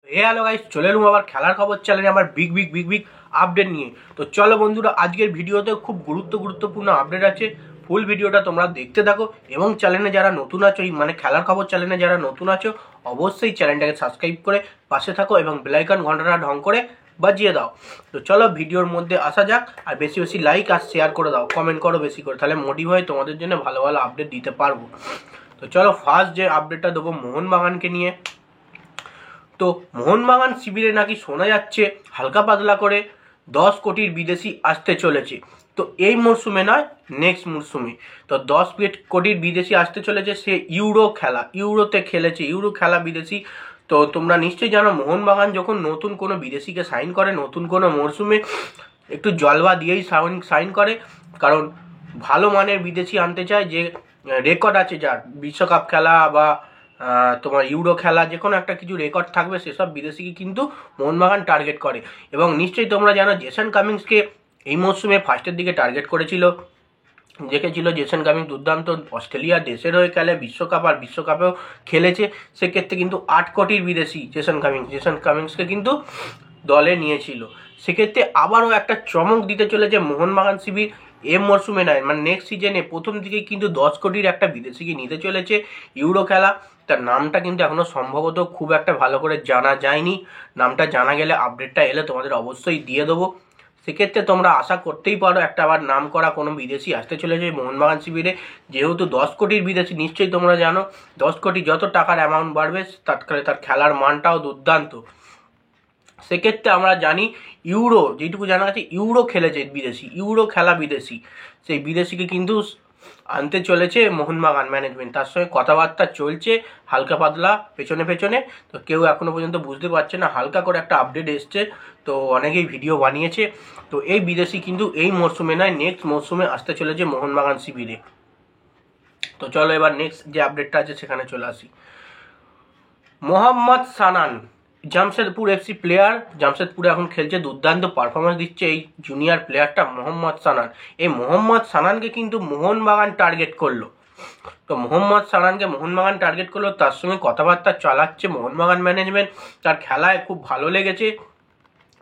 Hello guys, চলে এলুম আবার খেলার খবর চ্যানেলে আমার বিগ বিগ আপডেট নিয়ে। তো চলো বন্ধুরা, আজকের ভিডিওতে খুব গুরুত্বপূর্ণ আপডেট আছে। ফুল ভিডিওটা তোমরা দেখতে থাকো এবং চ্যানেলে যারা নতুন আছো, মানে খেলার খবর চ্যানেলে যারা নতুন আছো, অবশ্যই চ্যানেলটাকে সাবস্ক্রাইব করে পাশে থাকো এবং বেল আইকন ঘন্টাটা ঢং করে বাজিয়ে দাও। তো চলো ভিডিওর মধ্যে আসা যাক। আর বেশি বেশি লাইক আর শেয়ার করে দাও, কমেন্ট করো বেশি করে, তাহলে মোটিভ হয় তোমাদের জন্য ভালো ভালো আপডেট দিতে পারবো। তো চলো ফার্স্ট যে আপডেটটা দেবো মোহনবাগানকে নিয়ে। তো মোহনবাগান শিবিরে নাকি শোনা যাচ্ছে হালকা পাতলা করে 10 কোটির বিদেশি আসতে চলেছে। তো এই মরশুমে নয়, নেক্সট মরশুমে। তো 10 কোটির বিদেশি আসতে চলেছে। সে ইউরোতে খেলেছে, ইউরো খেলা বিদেশি। তো তোমরা নিশ্চয়ই জানো, মোহনবাগান যখন নতুন কোনো বিদেশিকে সাইন করে, নতুন কোনো মরশুমে একটু জলবা দিয়েই সাইন করে, কারণ ভালো মানের বিদেশি আনতে চায়, যে রেকর্ড আছে, যার বিশ্বকাপ খেলা বা তোমার ইউরো খেলা, যে কোনো একটা কিছু রেকর্ড থাকবে, সেসব বিদেশিকে কিন্তু মোহনবাগান টার্গেট করে। এবং নিশ্চয়ই তোমরা জানো, জেসন কামিন্সকে এই মরশুমে ফার্স্টের দিকে টার্গেট করেছিল। দেখেছিল জেসন কামিন্স দুর্দান্ত, অস্ট্রেলিয়া দেশের হয়ে খেলে, বিশ্বকাপ আর বিশ্বকাপেও খেলেছে। সেক্ষেত্রে কিন্তু 8 কোটির বিদেশি জেসন কামিন্সকে কিন্তু দলে নিয়েছিল। সেক্ষেত্রে আবারও একটা চমক দিতে চলেছে মোহনবাগান শিবির। এ মরশুমে নয়, মানে নেক্সট সিজনে প্রথম দিকেই কিন্তু 10 কোটির একটা বিদেশিকে নিতে চলেছে ইউরো খেলা। তার নামটা কিন্তু এখনো সম্ভবত খুব একটা ভালো করে জানা যায়নি। নামটা জানা গেলে, আপডেটটা এলে তোমাদের অবশ্যই দিয়ে দেবো। সেক্ষেত্রে তোমরা আশা করতেই পারো একটা আবার নাম করা কোনো বিদেশি আসতে চলেছে মোহনবাগান শিবিরে। যেহেতু 10 কোটির বিদেশি, নিশ্চয়ই তোমরা জানো 10 কোটি যত টাকার অ্যামাউন্ট বাড়বে, তার খেলার মানটাও দুর্দান্ত। সেক্ষেত্রে আমরা জানি ইউরো, যেটুকু জানা আছে, ইউরো খেলেছে বিদেশি, ইউরো খেলা বিদেশি। সেই বিদেশিকে কিন্তু আনতে চলেছে মোহনবাগান ম্যানেজমেন্ট। তার সঙ্গে কথাবার্তা চলছে হালকা পাতলা পেছনে। তো কেউ এখনো পর্যন্ত বুঝতে পারছে না, হালকা করে একটা আপডেট এসছে। তো অনেকেই ভিডিও বানিয়েছে। তো এই বিদেশি কিন্তু এই মরশুমে নয়, নেক্সট মরশুমে আসতে চলেছে মোহনবাগান শিবিরে। তো চলো এবার নেক্সট যে আপডেটটা আছে সেখানে চলে আসি। মোহাম্মদ সানান, জামশেদপুর এফসি প্লেয়ার, জামশেদপুরে এখন খেলছে, দুর্দান্ত পারফরমেন্স দিচ্ছে এই জুনিয়র প্লেয়ারটা মোহাম্মদ সানান। এই মোহাম্মদ সানানকে কিন্তু মোহনবাগান টার্গেট করলো। তো মোহাম্মদ সানানকে মোহনবাগান টার্গেট করলো, তার সঙ্গে কথাবার্তা চালাচ্ছে মোহনবাগান ম্যানেজমেন্ট। তার খেলায় খুব ভালো লেগেছে।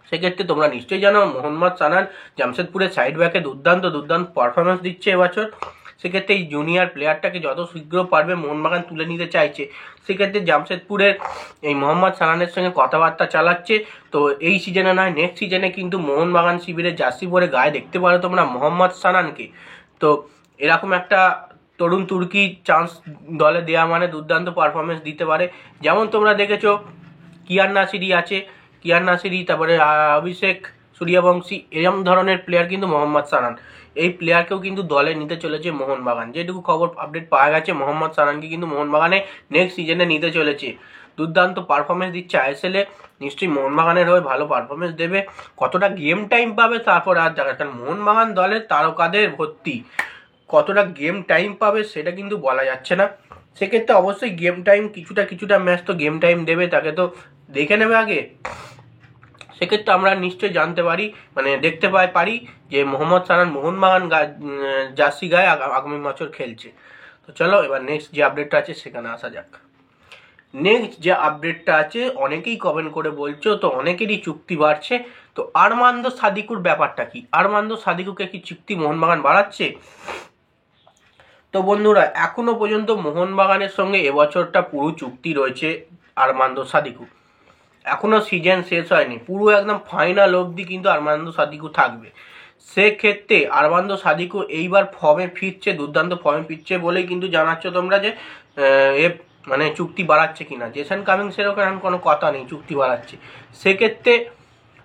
সেক্ষেত্রে তোমরা নিশ্চয়ই জানো, মোহাম্মদ সানান জামশেদপুরের সাইড ব্যাকে দুর্দান্ত পারফরমেন্স দিচ্ছে এবছর। সেক্ষেত্রে এই জুনিয়র প্লেয়ারটাকে যত শীঘ্র পারবে মোহনবাগান তুলে নিতে চাইছে। সেক্ষেত্রে জামশেদপুরের এই মোহাম্মদ সানানের সঙ্গে কথাবার্তা চালাচ্ছে। তো এই সিজনে নয়, নেক্সট সিজনে কিন্তু মোহনবাগান শিবিরের জার্সি পরে গায়ে দেখতে পারো তোমরা মোহাম্মদ সানানকে। তো এরকম একটা তরুণ তুর্কি চান্স দলে দেওয়া মানে দুর্দান্ত পারফরমেন্স দিতে পারে। যেমন তোমরা দেখেছো কিয়ার নাসিরি, তারপরে অভিষেক সূর্যবংশী, এরকম ধরনের প্লেয়ার কিন্তু মোহাম্মদ সানান। এই প্লেয়ারকেও কিন্তু দলে নিতে চলেছে মোহনবাগান। যেটুকু খবর আপডেট পাওয়া গেছে, মোহাম্মদ সানানকে কিন্তু মোহনবাগানে নেক্সট সিজনে নিতে চলেছে। দুর্দান্ত পারফরমেন্স দিচ্ছে আইএসএলে, নিশ্চয়ই মোহনবাগানের হয়ে ভালো পারফরমেন্স দেবে। কতটা গেম টাইম পাবে তারপর আর দেখা, কারণ মোহনবাগান দলের তারকাদের ভর্তি, কতটা গেম টাইম পাবে সেটা কিন্তু বলা যাচ্ছে না। সেক্ষেত্রে অবশ্যই গেম টাইম, কিছুটা ম্যাচ তো গেম টাইম দেবে, তাকে তো দেখে নেবে আগে। সেক্ষেত্রে আমরা নিশ্চয়ই জানতে পারি, মানে দেখতে পারি যে মোহাম্মদ সানান মোহনবাগান জার্সি গায়ে আগামী বছর খেলছে। তো চলো এবার নেক্সট যে আপডেটটা আছে সেখানে আসা যাক। নেক্সট যে আপডেটটা আছে, অনেকেই কমেন্ট করে বলছো, তো অনেকেরই চুক্তি বাড়ছে। তো আরমান্দো সাদিকুর ব্যাপারটা কি? আরমান্দো সাদিকুকে কি চুক্তি মোহনবাগান বাড়াচ্ছে? তো বন্ধুরা, এখনো পর্যন্ত মোহনবাগানের সঙ্গে এবছরটা পুরো চুক্তি রয়েছে আরমান্দো সাদিকু। এখনো সিজন শেষ হয়নি, পুরো একদম ফাইনাল অবধি কিন্তু আরমান্দো সাদিকু থাকবে। সেক্ষেত্রে আরমান্দো সাদিকু এইবার ফর্মে ফিরছে, দুর্দান্ত ফর্মে ফিরছে বলেই কিন্তু জানাচ্ছ তোমরা যে মানে চুক্তি বাড়াচ্ছে কিনা। জেসন কামিংসেরও কারণ কোনো কথা নেই চুক্তি বাড়াচ্ছে। সেক্ষেত্রে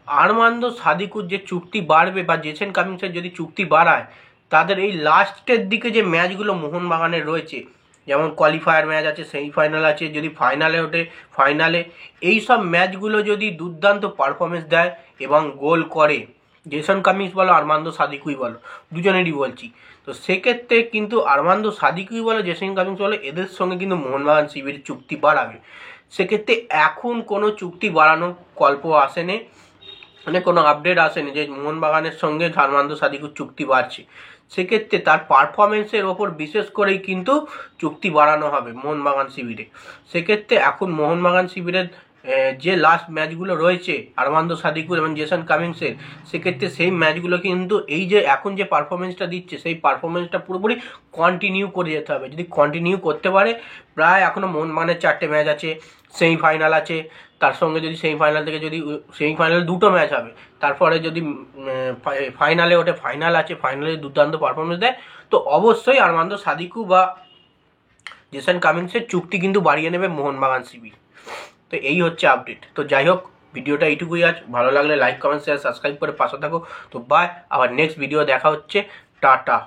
আরমান্দো সাদিকুর যে চুক্তি বাড়বে, বা জেসন কামিংসের যদি চুক্তি বাড়ায়, তাদের এই লাস্টের দিকে যে ম্যাচগুলো মোহনবাগানের রয়েছে, যেমন কোয়ালিফায়ার ম্যাচ আছে, সেমিফাইনাল আছে, যদি ফাইনালে ওঠে, ফাইনালে, এই সব ম্যাচগুলো যদি দুর্দান্ত পারফরমেন্স দেয় এবং গোল করে, জেসন কামিংস বলো আরমান্দো সাদিকুই বলো, দুজনেরই বলছি, তো সেক্ষেত্রে কিন্তু আরমান্দো সাদিকুই বলো জেসন কামিংস বলো, এদের সঙ্গে কিন্তু মোহনবাগান শিবিরের চুক্তি বাড়াবে। সেক্ষেত্রে এখন কোনো চুক্তি বাড়ানোর গল্প আসেনি, মানে কোনো আপডেট আসেনি যে মোহনবাগানের সঙ্গে আরমান্দো সাদিকুর চুক্তি বাড়ছে। সেক্ষেত্রে তার পারফরমেন্সের ওপর বিশেষ করেই কিন্তু চুক্তি বাড়ানো হবে মোহনবাগান শিবিরে। সেক্ষেত্রে এখন মোহনবাগান শিবিরের যে লাস্ট ম্যাচগুলো রয়েছে আরমান্দো সাদিকুর এবং জেসন কামিংসের, সেক্ষেত্রে সেই ম্যাচগুলো কিন্তু এই যে এখন যে পারফরমেন্সটা দিচ্ছে সেই পারফরমেন্সটা পুরোপুরি কন্টিনিউ করে যেতে হবে। যদি কন্টিনিউ করতে পারে, প্রায় এখনও মোহনবাগানের 4টে ম্যাচ আছে, সেমিফাইনাল আছে, তার সঙ্গে যদি সেমিফাইনাল থেকে যদি সেমিফাইনাল 2টো ম্যাচ হবে, তারপরে যদি ফাইনালে ওঠে, ফাইনাল আছে, ফাইনালে দুর্দান্ত পারফরমেন্স দেয়, তো অবশ্যই আরমান্দো সাদিকু বা জেসন কামিংসের চুক্তি কিন্তু বাড়িয়ে নেবে মোহনবাগান শিবির। তো এই হচ্ছে আপডেট। তো যাই হোক, ভিডিওটা এইটুকুই আজ। ভালো লাগলে লাইক, কমেন্ট, শেয়ার, সাবস্ক্রাইব করে পাশে থাকো। তো বাই, আবার নেক্সট ভিডিও দেখা হচ্ছে। টাটা।